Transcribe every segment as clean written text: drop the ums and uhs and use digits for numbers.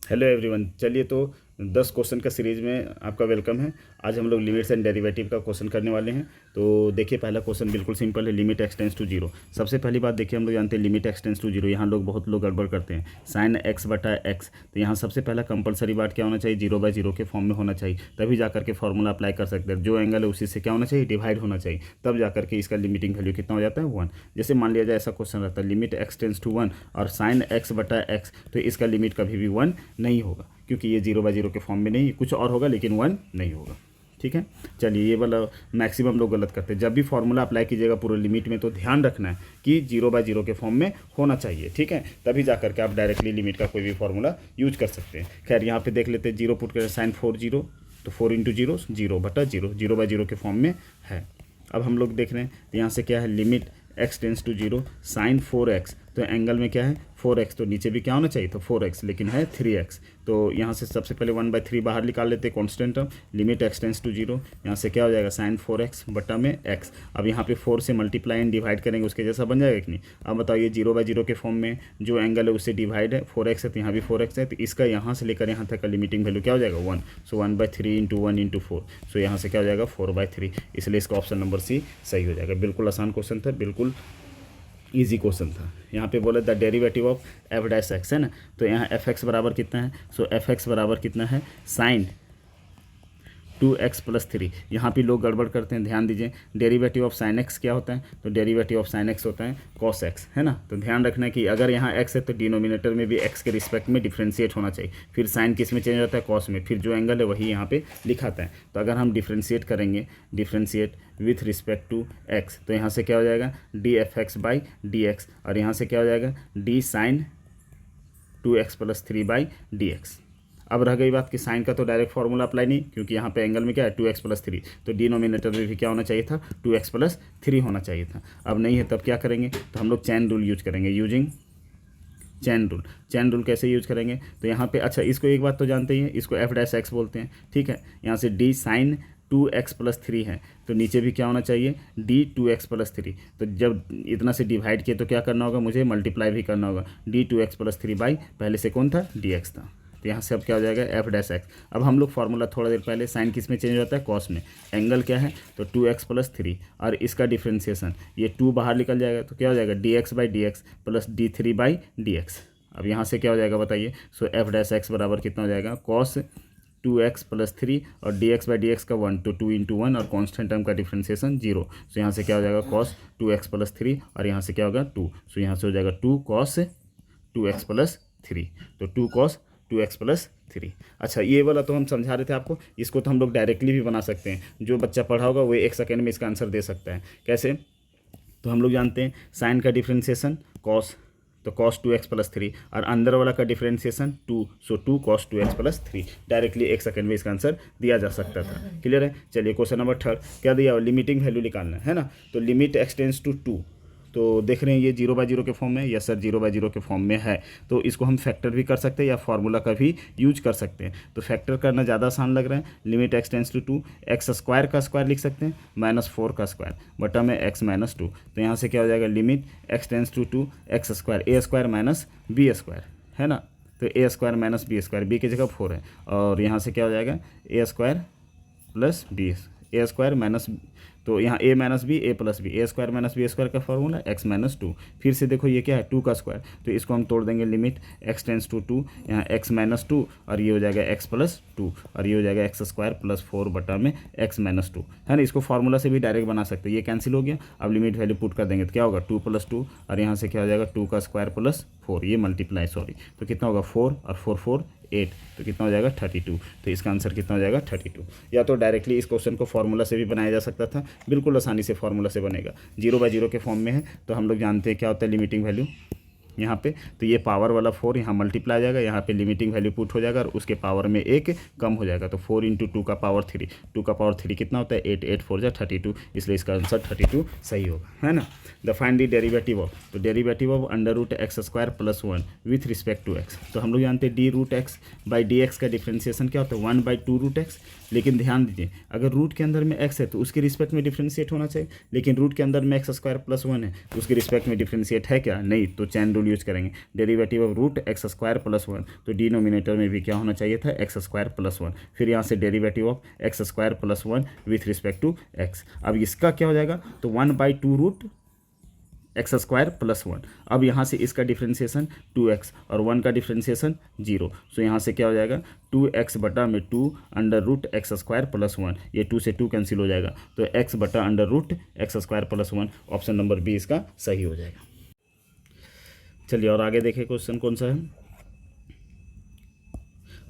Hello everyone, चलिए तो 10 question का सीरीज में आपका वेलकम है। आज हम लोग लिमिट्स एंड डेरिवेटिव का क्वेश्चन करने वाले हैं। तो देखिए, पहला क्वेश्चन बिल्कुल सिंपल है। Limit x tends to zero. सबसे पहली बात देखिए, हम लोग जानते हैं लिमिट एक्सटेंस टू जीरो। यहाँ लोग बहुत लोग गड़बड़ करते हैं, साइन एक्स बटा एक्स। तो यहाँ सबसे पहला कंपलसरी बात क्या होना चाहिए, जीरो बाय जीरो के फॉर्म में होना चाहिए, तभी जाकर के फॉर्मूला अप्लाई कर सकते हैं। जो एंगल है उसी से क्या होना चाहिए, डिवाइड होना चाहिए, तब जाकर के इसका लिमिटिंग वैल्यू कितना हो जाता है, 1। जैसे मान लिया जाए ऐसा क्वेश्चन रहता है, लिमिट एक्सटेंस टू 1 और साइन एक्स बटा एक्स, तो इसका लिमिट कभी भी 1 नहीं होगा, क्योंकि ये जीरो बाय जीरो के फॉर्म में नहीं, कुछ और होगा लेकिन 1 नहीं होगा। ठीक है, चलिए, ये वाला मैक्सिमम लोग गलत करते हैं। जब भी फॉर्मूला अप्लाई कीजिएगा पूरे लिमिट में, तो ध्यान रखना है कि जीरो बाय जीरो के फॉर्म में होना चाहिए। ठीक है, तभी जा करके आप डायरेक्टली लिमिट का कोई भी फॉर्मूला यूज कर सकते हैं। खैर, यहाँ पे देख लेते हैं, जीरो पुट करें, साइन 4 जीरो, तो 4 इंटू जीरो, जीरो बटा जीरो, जीरो बाय जीरो के फॉर्म में है। अब हम लोग देख रहे हैं, तो यहाँ से क्या है, limit x tends to zero, sine 4x, तो एंगल में क्या है 4x, तो नीचे भी क्या होना चाहिए, तो 4x, लेकिन है 3x। तो यहाँ से सबसे पहले 1/3 बाहर निकाल लेते हैं, constant term, limit x tends to zero, यहाँ से क्या हो जाएगा, साइन 4x बटा में x। अब यहाँ पे 4 से मल्टीप्लाई एंड डिवाइड करेंगे, उसके जैसा बन जाएगा कि नहीं। अब बताइए, जीरो बाय जीरो के फॉर्म में जो एंगल है उससे डिवाइड है, 4x है तो यहाँ भी 4x है, तो इसका यहाँ से लेकर यहाँ तक का लिमिटिंग वैल्यू क्या हो जाएगा, 1। सो 1/3 इंटू 1 इंटू 4, सो यहाँ से क्या हो जाएगा, 4/3। इसलिए इसका ऑप्शन नंबर सी सही हो जाएगा। बिल्कुल आसान क्वेश्चन था, बिल्कुल इजी क्वेश्चन था। यहाँ पे बोले the derivative of F dash x, है ना। तो यहाँ एफ एक्स बराबर कितना है, सो एफ एक्स बराबर कितना है, साइन 2x प्लस 3। यहाँ पे लोग गड़बड़ करते हैं, ध्यान दीजिए। डेरिवेटिव ऑफ साइन एक्स क्या होता है, तो डेरिवेटिव ऑफ साइन एक्स होता है कॉस एक्स, है ना। तो ध्यान रखना है कि अगर यहाँ x है तो डिनोमिनेटर में भी x के रिस्पेक्ट में डिफ्रेंशिएट होना चाहिए। फिर साइन किस में चेंज होता है, कॉस में, फिर जो एंगल है वही यहाँ पे लिखाता है। तो अगर हम डिफ्रेंशिएट करेंगे, differentiate with respect to x, तो यहाँ से क्या हो जाएगा, d f x by D x, और यहाँ से क्या हो जाएगा, d sine 2x plus 3 by D x. अब रह गई बात कि साइन का तो डायरेक्ट फार्मूला अप्लाई नहीं, क्योंकि यहाँ पे एंगल में क्या है, 2x प्लस 3, तो डिनोमिनेटर में भी क्या होना चाहिए था, 2x प्लस 3 होना चाहिए था। अब नहीं है, तब क्या करेंगे, तो हम लोग चैन रूल यूज करेंगे, using chain rule. Chain rule कैसे यूज करेंगे, तो यहाँ पे अच्छा, इसको एक बात तो जानते ही हैं, इसको एफ डैश एक्स बोलते हैं। ठीक है, यहाँ से डी साइन 2x प्लस 3 है, तो नीचे भी क्या होना चाहिए, डी 2x प्लस 3। तो जब इतना से डिवाइड किए तो क्या करना होगा, मुझे मल्टीप्लाई भी करना होगा, डी 2x प्लस 3 बाई पहले से कौन था, dx था। तो यहाँ से अब क्या हो जाएगा, एफ डैश एक्स। अब हम लोग फार्मूला थोड़ा देर पहले, साइन किस में चेंज होता है, कॉस में, एंगल क्या है, तो 2x प्लस 3, और इसका डिफ्रेंसिएशन, ये 2 बाहर निकल जाएगा, तो क्या हो जाएगा, dx by D x plus d3 by D x. अब यहाँ से क्या हो जाएगा बताइए, सो एफ डैश एक्स बराबर कितना हो जाएगा, कॉस 2x प्लस 3 और dx बाई डी एक्स का 1, तो 2 इंटू 1, और कॉन्स्टेंट टर्म का डिफ्रेंसिएशन 0। सो यहाँ से क्या हो जाएगा, कॉस 2x प्लस 3, और यहाँ से क्या होगा 2, सो यहाँ से हो जाएगा 2 कॉस 2x प्लस 3, तो 2 कॉस 2x प्लस 3। अच्छा, ये वाला तो हम समझा रहे थे आपको, इसको तो हम लोग डायरेक्टली भी बना सकते हैं। जो बच्चा पढ़ा होगा वो 1 सेकेंड में इसका आंसर दे सकता है। कैसे, तो हम लोग जानते हैं साइन का डिफ्रेंसिएशन कॉस, तो कॉस 2x प्लस 3, और अंदर वाला का डिफ्रेंसिएशन 2, सो 2 cos 2x plus 3। Directly 1 second में इसका आंसर दिया जा सकता था। क्लियर है। चलिए, क्वेश्चन नंबर 3 क्या दिया, लिमिटिंग वैल्यू निकालना है ना। तो लिमिट एक्सटेंस टू 2, तो देख रहे हैं ये जीरो बाय जीरो के फॉर्म में, yes sir zero by zero के फॉर्म में है। तो इसको हम फैक्टर भी कर सकते हैं या फार्मूला का भी यूज कर सकते हैं। तो फैक्टर करना ज़्यादा आसान लग रहा है। Limit x tends to 2, x square का स्क्वायर लिख सकते हैं, -4 का स्क्वायर बटा में x माइनस 2। तो यहाँ से क्या हो जाएगा, limit x tends to 2, x square, a square minus b square, है ना। तो a square minus b square, b की जगह 4 है, और यहाँ से क्या हो जाएगा, ए स्क्वायर प्लस बी, ए स्क्वायर माइनस, तो यहाँ ए माइनस बी, ए प्लस बी, ए स्क्वायर माइनस बी स्क्वायर का फॉर्मूला एक्स माइनस 2। फिर से देखो ये क्या है, 2 का स्क्वायर, तो इसको हम तोड़ देंगे, लिमिट एक्स टेंस टू 2, यहाँ एक्स माइनस 2, और ये हो जाएगा एक्स प्लस 2, और ये हो जाएगा एक्स स्क्वायर प्लस 4 बटा में एक्स माइनस 2, है ना। इसको फार्मूला से भी डायरेक्ट बना सकते हैं, ये कैंसिल हो गया। अब लिमिट वैल्यू पुट कर देंगे तो क्या होगा, 2 प्लस 2, और यहाँ से क्या हो जाएगा, 2 का स्क्वायर प्लस 4, ये मल्टीप्लाई, सॉरी, तो कितना होगा 4 और 4 4 8, तो कितना हो जाएगा 32। तो इसका आंसर कितना हो जाएगा 32। या तो डायरेक्टली इस क्वेश्चन को फार्मूला से भी बनाया जा सकता था, बिल्कुल आसानी से फार्मूला से बनेगा। जीरो बाय जीरो के फॉर्म में है, तो हम लोग जानते हैं क्या होता है लिमिटिंग वैल्यू यहाँ पे। तो ये पावर वाला 4 यहाँ मल्टीप्लाई आ जाएगा, यहाँ पे लिमिटिंग वैल्यू पुट हो जाएगा, और उसके पावर में 1 कम हो जाएगा, तो 4 इंटू 2 का पावर 3, 2 का पावर 3 कितना होता है 8, 8 4 जा 32, इसलिए इसका आंसर 32 सही होगा, है ना। The find the derivative of, तो derivative of under root x square plus 1 with respect to x. तो हम लोग जानते हैं D root x by D x का डिफ्रेंसिएशन क्या होता है, 1/2 रूट एक्स। लेकिन ध्यान दीजिए, अगर रूट के अंदर में x है तो उसके रिस्पेक्ट में डिफ्रेंशिएट होना चाहिए, लेकिन रूट के अंदर में एक्स स्क्वायर प्लस 1 है तो उसके रिस्पेक्ट में डिफ्रेंशिएट है क्या, नहीं। तो चैन रूल रूल यूज करेंगे, derivative of root x square plus 1, तो डिनोमिनेटर में भी क्या होना चाहिए था, एक्स स्क्वायर प्लस 1। फिर यहाँ से derivative of x square plus 1 with respect to x. अब इसका क्या हो जाएगा, तो 1/2 रूट एक्स स्क्वायर प्लस 1। अब यहाँ से इसका डिफ्रेंशिएशन 2x और 1 का डिफ्रेंशिएशन 0। सो यहाँ से क्या हो जाएगा, 2x बटा में 2 under root x square plus 1, ये 2 से 2 कैंसिल हो जाएगा, तो x बटा under root x square plus 1, option number B इसका सही हो जाएगा। चलिए और आगे देखें क्वेश्चन कौन सा है।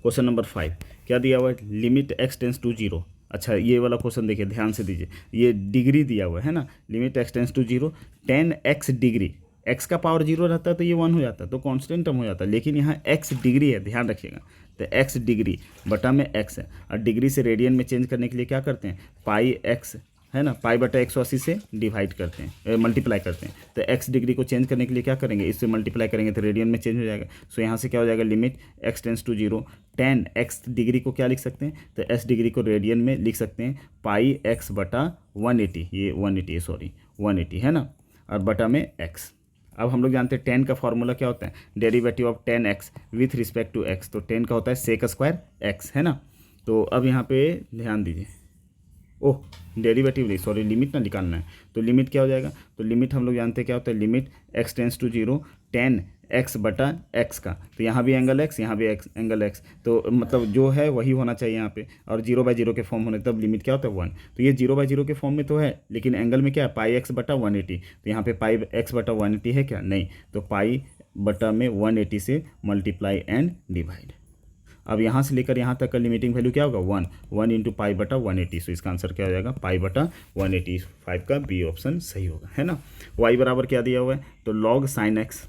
क्वेश्चन नंबर 5 क्या दिया हुआ है, लिमिट एक्स टेंस टू 0। अच्छा ये वाला क्वेश्चन देखिए, ध्यान से दीजिए, ये डिग्री दिया हुआ है ना, limit x tends to 0, 10x degree, x का पावर 0 रहता है तो ये 1 हो जाता है, तो कांस्टेंट टर्म हो जाता है, लेकिन यहाँ x डिग्री है, ध्यान रखिएगा, तो x डिग्री बटा में x है, और डिग्री से रेडियन में चेंज करने के लिए क्या करते हैं, पाई x है ना, पाई बटा 180 से डिवाइड करते हैं, मल्टीप्लाई करते हैं, तो x डिग्री को चेंज करने के लिए क्या करेंगे, इससे मल्टीप्लाई करेंगे तो रेडियन में चेंज हो जाएगा। सो यहाँ से क्या हो जाएगा, limit x tends to 0, 10x degree को क्या लिख सकते हैं, तो s डिग्री को रेडियन में लिख सकते हैं पाई x बटा 180, ये 180 सॉरी 180 है ना, और बटा में x। अब हम लोग जानते हैं 10 का फॉर्मूला क्या होता है, derivative of 10x with respect to x, तो 10 का होता है सेक स्क्वायर x है ना। तो अब यहाँ पे ध्यान दीजिए, ओह डेरिवेटिव नहीं सॉरी, लिमिट ना निकालना है, तो लिमिट क्या हो जाएगा, तो लिमिट हम लोग जानते हैं क्या होता है, limit x tends to 0, 10x बटा x का, तो यहाँ भी एंगल x, यहाँ भी एंगल x, तो मतलब जो है वही होना चाहिए यहाँ पे, और 0/0 के फॉर्म होने, तब लिमिट क्या होता है 1, तो ये 0/0 के फॉर्म में तो है, लेकिन एंगल में क्या है, पाई x बटा 180, तो यहाँ पे पाई x बटा 180 है क्या, नहीं, तो पाई बटा में 180 से मल्टीप्लाई एंड डिवाइड। अब यहाँ से लेकर यहाँ तक का लिमिटिंग वैल्यू क्या होगा, 1 इंटू पाई बटा 180, सो इसका आंसर क्या हो जाएगा, पाई बटा 185 का बी ऑप्शन सही होगा, है ना। y बराबर क्या दिया हुआ है, तो लॉग साइन एक्स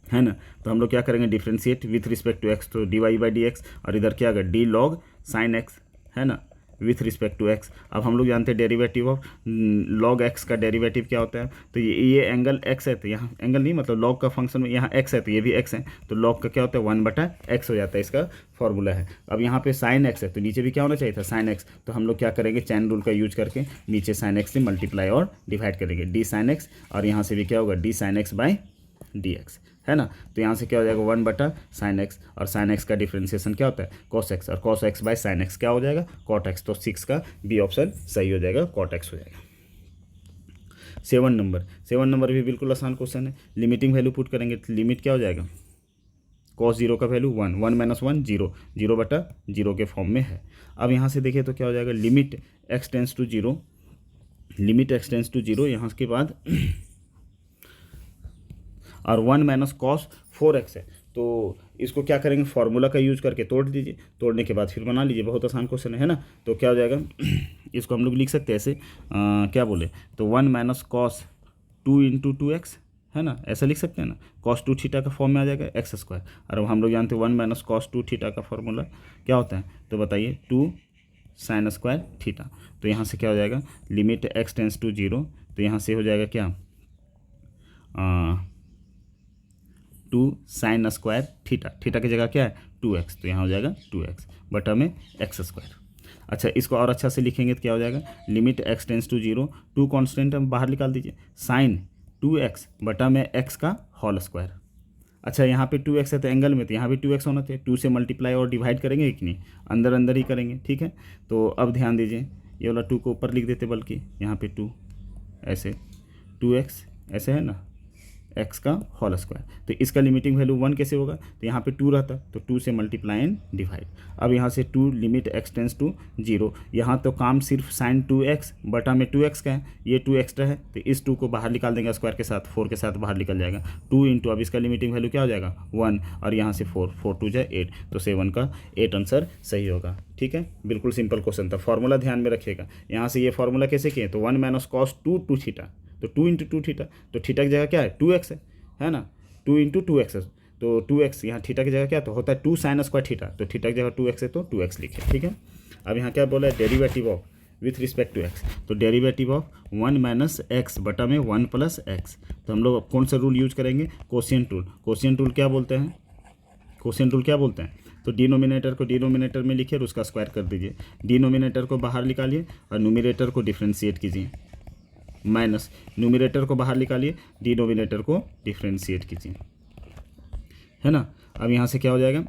है ना, तो हम लोग क्या करेंगे, differentiate with respect to x, तो dy/dx, और इधर क्या होगा, डी लॉग साइन एक्स है ना विथ रिस्पेक्ट टू एक्स। अब हम लोग जानते हैं डेरिवेटिव ऑफ लॉग एक्स का डेरिवेटिव क्या होता है, तो ये एंगल एक्स है, तो यहाँ एंगल नहीं मतलब लॉग का फंक्शन में यहाँ एक्स है, तो ये भी एक्स है, तो लॉग का क्या होता है 1/x हो जाता है, इसका फॉर्मूला है। अब यहाँ पे साइन एक्स है, तो नीचे भी क्या होना चाहिए था, साइन एक्स, तो हम लोग क्या करेंगे, चैन रूल का यूज करके नीचे साइन एक्स से मल्टीप्लाई और डिवाइड करेंगे, डी साइन एक्स, और यहाँ से भी क्या होगा, D sine x by D x है ना, तो यहाँ से क्या हो जाएगा 1 बटा साइन एक्स, और साइन एक्स का डिफ्रेंशिएशन क्या होता है, कॉस एक्स, और cos x by sine x क्या हो जाएगा, कॉट एक्स, तो 6 का बी ऑप्शन सही हो जाएगा, कॉट एक्स हो जाएगा। 7 नंबर भी बिल्कुल आसान क्वेश्चन है, लिमिटिंग वैल्यू पुट करेंगे तो लिमिट क्या हो जाएगा, कॉस 0 का वैल्यू 1, 1 - 1 0, 0/0 के फॉर्म में है। अब यहाँ से देखिए तो क्या हो जाएगा, limit x tends to 0, limit x tends to 0, यहाँ के बाद और 1 - cos 4x है, तो इसको क्या करेंगे, फार्मूला का यूज करके तोड़ दीजिए, तोड़ने के बाद फिर बना लीजिए, बहुत आसान क्वेश्चन है ना। तो क्या हो जाएगा इसको हम लोग लिख सकते हैं ऐसे, क्या बोले, तो 1 - cos 2 × 2x है ना, ऐसा लिख सकते हैं ना, cos 2 थीटा का फॉर्म में आ जाएगा x स्क्वायर, और हम लोग जानते हैं 1 - cos 2 थीटा का फॉर्मूला क्या होता है, तो बताइए 2 sin स्क्वायर थीटा। तो यहाँ से क्या हो जाएगा, लिमिट x टेंस टू 0, तो यहाँ से हो जाएगा क्या, 2 sin स्क्वायर थीटा, थीटा की जगह क्या है 2x, तो यहाँ हो जाएगा 2x बटा में x स्क्वायर। अच्छा इसको और अच्छा से लिखेंगे तो क्या हो जाएगा, limit x tends to 0, 2 constant हम बाहर निकाल दीजिए, साइन 2x बटा में x का होल स्क्वायर। अच्छा यहाँ पे 2x है तो एंगल में, तो यहाँ भी 2x होना चाहिए, 2 से मल्टीप्लाई और डिवाइड करेंगे कि नहीं, अंदर अंदर ही करेंगे, ठीक है। तो अब ध्यान दीजिए, ये वाला 2 को ऊपर लिख देते, बल्कि यहाँ पे 2 ऐसे, 2x ऐसे है ना, x का होल स्क्वायर, तो इसका लिमिटिंग वैल्यू 1 कैसे होगा, तो यहाँ पे 2 रहता, तो 2 से मल्टीप्लाई एंड डिवाइड। अब यहाँ से 2 लिमिट x टेंस टू 0, यहाँ तो काम सिर्फ साइन 2x बटा में 2x का है, ये 2 एक्स्ट्रा है, तो इस 2 को बाहर निकाल देंगे स्क्वायर के साथ, 4 के साथ बाहर निकल जाएगा, 2 × अब इसका लिमिटिंग वैल्यू क्या हो जाएगा 1, और यहाँ से 4 2 × 8, तो 7 का 8 आंसर सही होगा, ठीक है। बिल्कुल सिंपल क्वेश्चन था, फॉर्मूला ध्यान में रखिएगा। यहाँ से ये फॉर्मूला कैसे किए, तो 1 - cos 2 थीटा, तो 2 × 2 थीटा, तो थीटा की जगह क्या है 2x है ना, 2 × 2x, तो 2x यहाँ थीटा की जगह क्या तो होता है 2 sin स्क्वायर थीटा, तो थीटा की जगह 2x है तो 2x लिखे, ठीक है। अब यहाँ क्या बोला है, derivative of with respect to x, तो डेरिवेटिव ऑफ 1 - x बटा में 1 + x, तो हम लोग कौन सा रूल यूज करेंगे, कोशिएंट रूल। कोशिएंट रूल क्या बोलते हैं, कोशिएंट रूल क्या बोलते हैं, तो डिनोमिनेटर को डिनोमिनेटर में लिखिए और उसका स्क्वायर कर दीजिए, डिनोमिनेटर को बाहर निकालिए और न्यूमरेटर को डिफ्रेंशिएट कीजिए, माइनस न्यूमरेटर को बाहर निकालिए, डिनोमिनेटर को डिफ्रेंशिएट कीजिए, है ना। अब यहाँ से क्या हो जाएगा,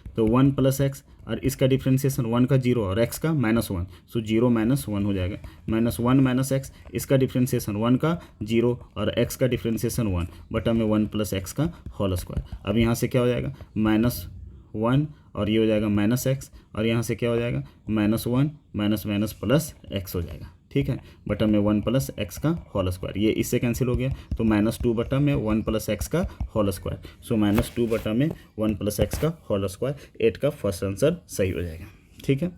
तो 1 + x और इसका डिफ्रेंशिएशन 1 का 0 और x का -1, सो 0 - 1 हो जाएगा। -1 - x, इसका डिफ्रेंशिएशन 1 का 0 और x का डिफ्रेंशिएशन 1 बटा में 1 + x का होल स्क्वायर। अब यहाँ से क्या हो जाएगा, -1 और ये हो जाएगा -x और यहाँ से क्या हो जाएगा, -1 माइनस प्लस x हो जाएगा, ठीक है, बटा में 1 + x का होल स्क्वायर। ये इससे कैंसिल हो गया, तो -2 बटा में 1 + x का होल स्क्वायर, सो -2 बटा में 1 + x का होल स्क्वायर। 8 का फर्स्ट आंसर सही हो जाएगा, ठीक है।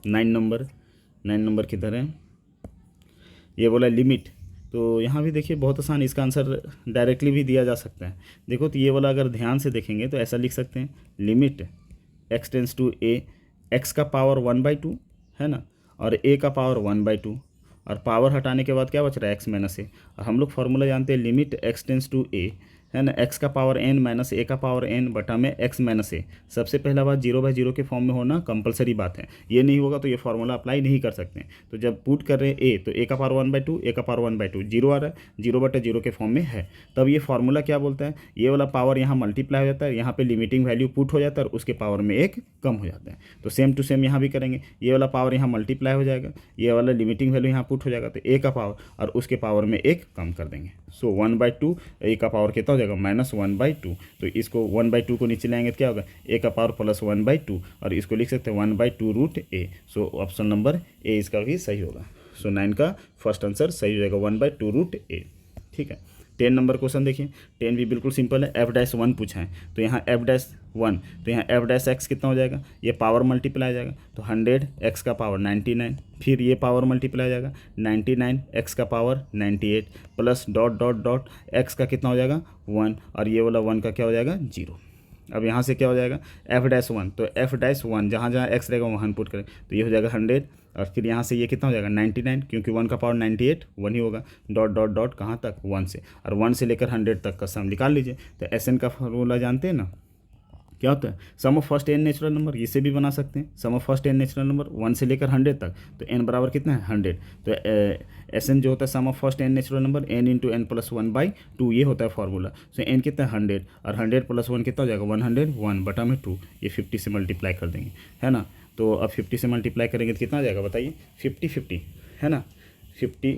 9 नंबर किधर है, ये बोला लिमिट, तो यहाँ भी देखिए बहुत आसान, इसका आंसर डायरेक्टली भी दिया जा सकता है। देखो तो ये वाला अगर ध्यान से देखेंगे तो ऐसा लिख सकते हैं, limit x tends to a, x का पावर 1/2 है ना, और a का पावर 1/2, और पावर हटाने के बाद क्या बच रहा है, x - a। और हम लोग फार्मूला जानते हैं, limit x tends to a, है ना, x का पावर n माइनस a का पावर n बटा में x - a। सबसे पहला बात 0/0 के फॉर्म में होना कंपलसरी बात है, ये नहीं होगा तो ये फार्मूला अप्लाई नहीं कर सकते। तो जब पुट कर रहे हैं a, तो a का पावर 1/2, a का पावर 1/2, 0 आ रहा है, 0/0 के फॉर्म में है, तब ये फार्मूला क्या बोलता है, ये वाला पावर यहाँ मल्टीप्लाई हो जाता है, यहाँ पे लिमिटिंग वैल्यू पुट हो जाता है और उसके पावर में 1 कम हो जाता है। तो सेम टू सेम यहाँ भी करेंगे, ये वाला पावर यहाँ मल्टीप्लाई हो जाएगा, ये वाला लिमिटिंग वैल्यू यहाँ पुट हो जाएगा, तो a का पावर और उसके पावर में 1 कम कर देंगे। सो 1/2, a का पावर कितना हो जाएगा, -1/2, तो इसको 1/2 को नीचे लाएंगे तो क्या होगा, a का पावर +1/2, और इसको लिख सकते हैं 1/2√a। So option number A इसका भी सही होगा। सो 9 का फर्स्ट आंसर सही हो जाएगा, 1/2√a, ठीक है। 10 नंबर क्वेश्चन देखिए, 10 भी बिल्कुल सिंपल है, f'1 पूछा है, तो यहाँ f'1, तो यहाँ f' कितना हो जाएगा, ये पावर मल्टीप्लाई जाएगा, तो 100 x का पावर 99, फिर ये पावर मल्टीप्लाई जाएगा 99 x का power 98 plus dot dot dot x का कितना हो जाएगा 1, और ये वाला 1 का क्या हो जाएगा 0। अब यहाँ से क्या हो जाएगा f'1, तो f'1 जहाँ जहाँ x रहेगा वहाँ पुट करें, तो ये हो जाएगा 100, और फिर यहाँ से ये कितना हो जाएगा 99, क्योंकि 1 का पावर 98 1 ही होगा, डॉट डॉट डॉट कहाँ तक 1 से, और 1 से लेकर 100 तक का सम निकाल लीजिए। तो SN का फॉर्मूला जानते हैं ना, क्या होता है, sum of first n natural number, इसे भी बना सकते हैं, sum of first n natural number 1 से लेकर 100 तक, तो n बराबर कितना है 100, तो SN जो होता है sum of first n natural number n × n + 1/2, ये होता है फार्मूला। सो n कितना है 100, और 100 + 1 कितना हो जाएगा 101 बटा में 2, ये 50 से मल्टीप्लाई कर देंगे, है ना। तो अब 50 से मल्टीप्लाई करेंगे तो कितना आ जाएगा बताइए, 50 है ना, 50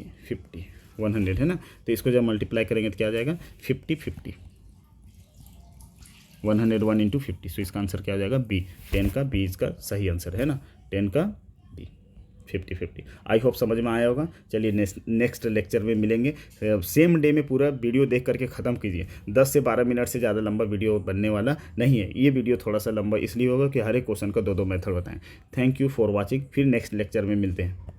100 है ना, तो इसको जब मल्टीप्लाई करेंगे तो क्या आ जाएगा 50 101 × 50, सो इसका आंसर क्या हो जाएगा बी, 10 का बी इसका सही आंसर है ना, 10 का बी 50। आई होप समझ में आया होगा। चलिए नेक्स्ट लेक्चर में मिलेंगे, सेम डे में पूरा वीडियो देख करके ख़त्म कीजिए, 10 से 12 मिनट से ज़्यादा लंबा वीडियो बनने वाला नहीं है। ये वीडियो थोड़ा सा लंबा इसलिए होगा कि हर एक क्वेश्चन का 2 मेथड बताएं। थैंक यू फॉर वॉचिंग, फिर नेक्स्ट लेक्चर में मिलते हैं।